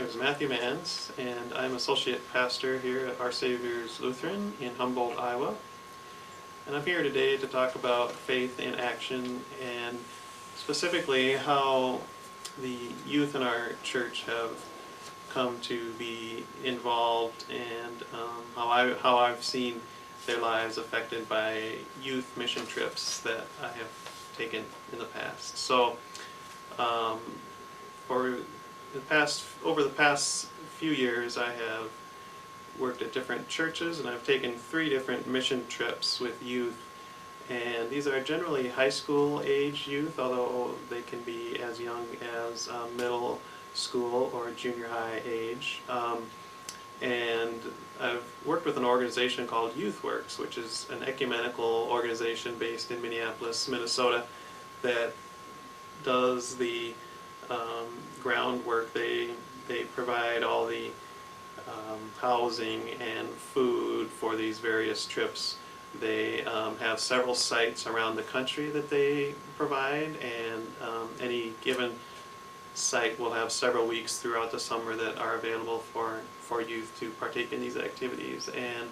is Matthew Mans, and I'm associate pastor here at Our Savior's Lutheran in Humboldt, Iowa. And I'm here today to talk about faith in action and specifically how the youth in our church have come to be involved and how I've seen their lives affected by youth mission trips that I have taken in the past. So over the past few years, I have worked at different churches, and I've taken 3 different mission trips with youth. And these are generally high school age youth, although they can be as young as middle school or junior high age. And I've worked with an organization called YouthWorks, which is an ecumenical organization based in Minneapolis, Minnesota, that does the groundwork. They provide all the housing and food for these various trips. They have several sites around the country that they provide, and any given site will have several weeks throughout the summer that are available for youth to partake in these activities. And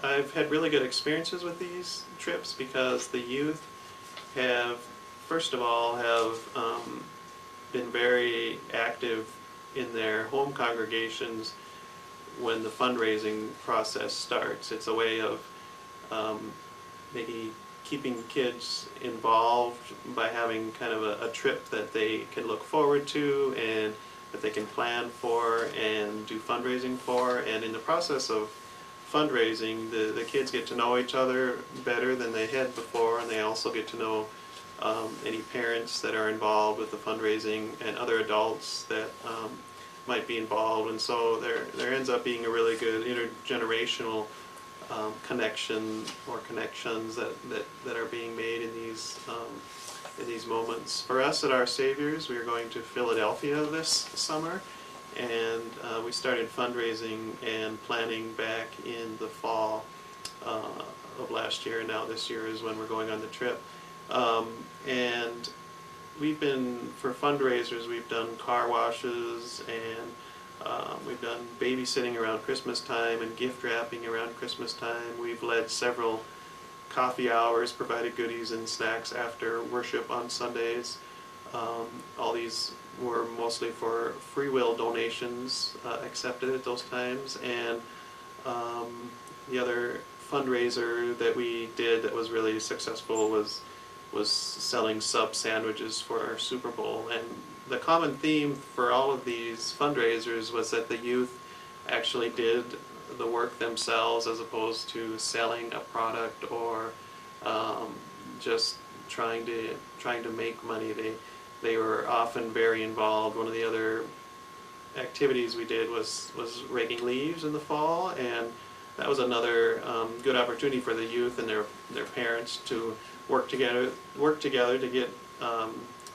I've had really good experiences with these trips because the youth have, first of all, been very active in their home congregations when the fundraising process starts. It's a way of maybe keeping kids involved by having kind of a trip that they can look forward to and that they can plan for and do fundraising for. And in the process of fundraising, the kids get to know each other better than they had before, and they also get to know any parents that are involved with the fundraising and other adults that might be involved. And so there ends up being a really good intergenerational connection or connections that are being made in these moments. For us at Our Savior's, we are going to Philadelphia this summer, and we started fundraising and planning back in the fall of last year, and now this year is when we're going on the trip. And for fundraisers, we've done car washes, and we've done babysitting around Christmas time and gift wrapping around Christmas time. We've led several coffee hours, provided goodies and snacks after worship on Sundays. All these were mostly for free will donations accepted at those times. And the other fundraiser that we did that was really successful was selling sub sandwiches for our Super Bowl. And the common theme for all of these fundraisers was that the youth actually did the work themselves as opposed to selling a product or just trying to make money. They were often very involved. One of the other activities we did was raking leaves in the fall, and that was another good opportunity for the youth and their parents to work together to get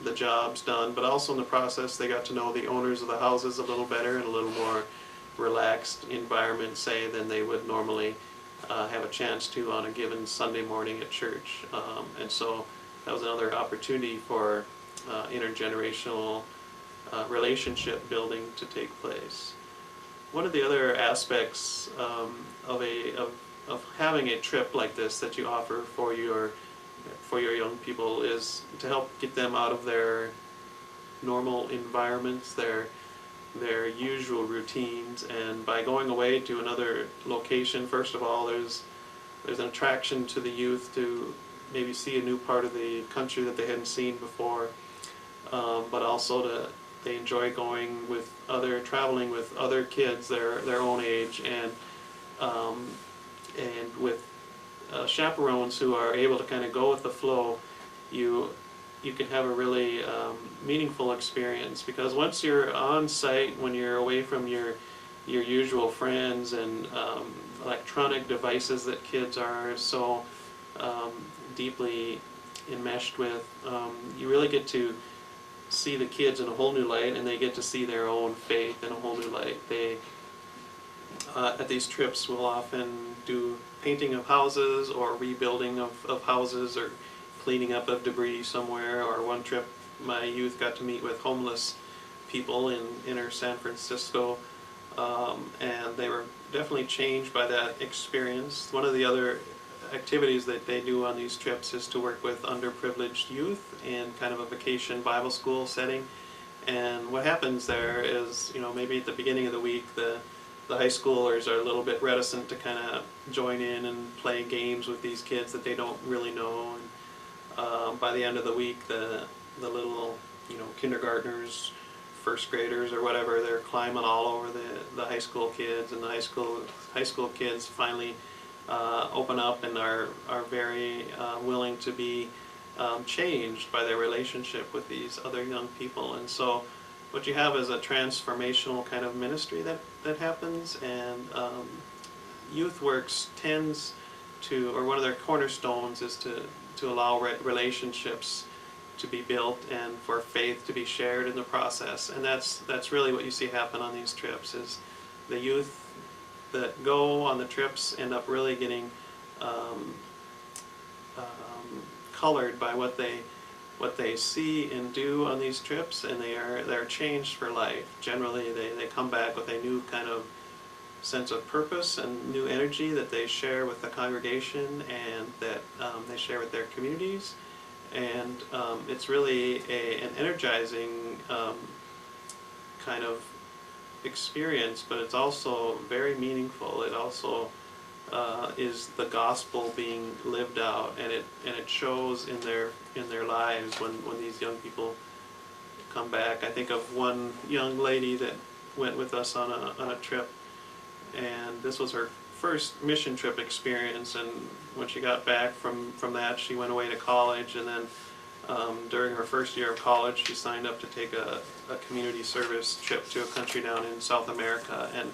the jobs done. But also in the process, they got to know the owners of the houses a little better in a little more relaxed environment, say, than they would normally have a chance to on a given Sunday morning at church. And so that was another opportunity for intergenerational relationship building to take place. One of the other aspects of having a trip like this that you offer for your young people is to help get them out of their normal environments, their usual routines. And by going away to another location, first of all, there's an attraction to the youth to maybe see a new part of the country that they hadn't seen before, but also they enjoy traveling with other kids their own age, and with chaperones who are able to kind of go with the flow. You can have a really meaningful experience, because once you're on site, when you're away from your usual friends and electronic devices that kids are so deeply enmeshed with, you really get to see the kids in a whole new light, and they get to see their own faith in a whole new light. They at these trips will often do painting of houses or rebuilding of houses or cleaning up of debris somewhere. Or one trip my youth got to meet with homeless people in inner San Francisco, and they were definitely changed by that experience. One of the other activities that they do on these trips is to work with underprivileged youth in kind of a vacation Bible school setting. And what happens there is, maybe at the beginning of the week, the high schoolers are a little bit reticent to kind of join in and play games with these kids that they don't really know. And by the end of the week, the little, kindergartners, first graders or whatever, they're climbing all over the high school kids, and the high school kids finally open up and are very willing to be changed by their relationship with these other young people. And so what you have is a transformational kind of ministry that happens, and YouthWorks tends to, or one of their cornerstones is to allow relationships to be built and for faith to be shared in the process. And that's really what you see happen on these trips, is the youth that go on the trips end up really getting colored by what they see and do on these trips, and they're changed for life. Generally, they come back with a new kind of sense of purpose and new energy that they share with the congregation, and that they share with their communities. And it's really an energizing kind of experience, but it's also very meaningful. It also is the gospel being lived out, and it shows in their lives when these young people come back. I think of one young lady that went with us on a trip, and this was her first mission trip experience, and when she got back from that, she went away to college, and then during her first year of college, she signed up to take a community service trip to a country down in South America. And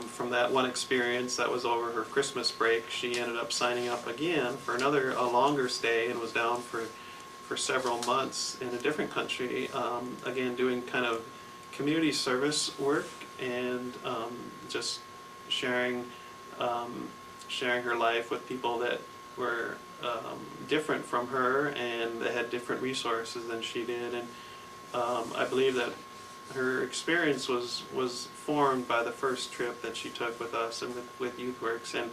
from that one experience, that was over her Christmas break, she ended up signing up again for a longer stay, and was down for several months in a different country, again doing kind of community service work, and just sharing her life with people that were different from her, and that had different resources than she did. And I believe that her experience was formed by the first trip that she took with us and with YouthWorks. And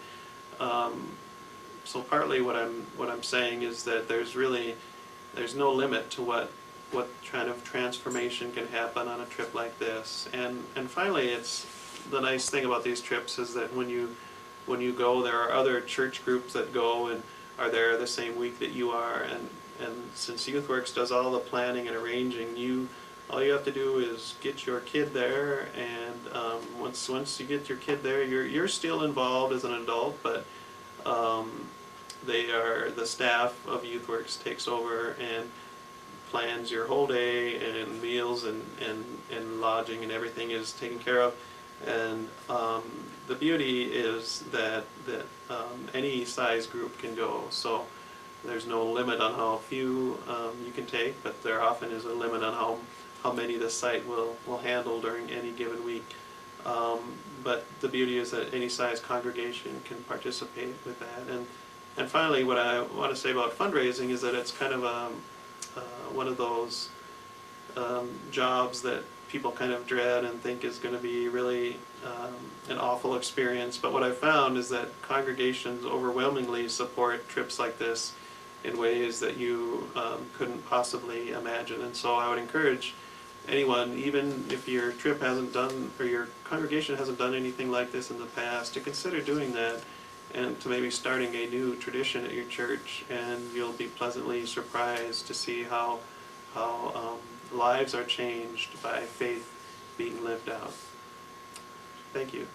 so partly what I'm saying is that there's no limit to what kind of transformation can happen on a trip like this. And finally, it's the nice thing about these trips is that when you go, there are other church groups that go and are there the same week that you are, and since YouthWorks does all the planning and arranging, all you have to do is get your kid there, and once you get your kid there, you're still involved as an adult, but the staff of YouthWorks takes over and plans your whole day, and meals and lodging and everything is taken care of. And the beauty is that any size group can go, so there's no limit on how few you can take, but there often is a limit on how many the site will handle during any given week. But the beauty is that any size congregation can participate with that. And finally, what I want to say about fundraising is that it's kind of one of those jobs that people kind of dread and think is going to be really an awful experience. But what I've found is that congregations overwhelmingly support trips like this in ways that you couldn't possibly imagine. And so I would encourage anyone, even if your trip hasn't done, or your congregation hasn't done anything like this in the past, to consider doing that, and to maybe starting a new tradition at your church, and you'll be pleasantly surprised to see how lives are changed by faith being lived out. Thank you.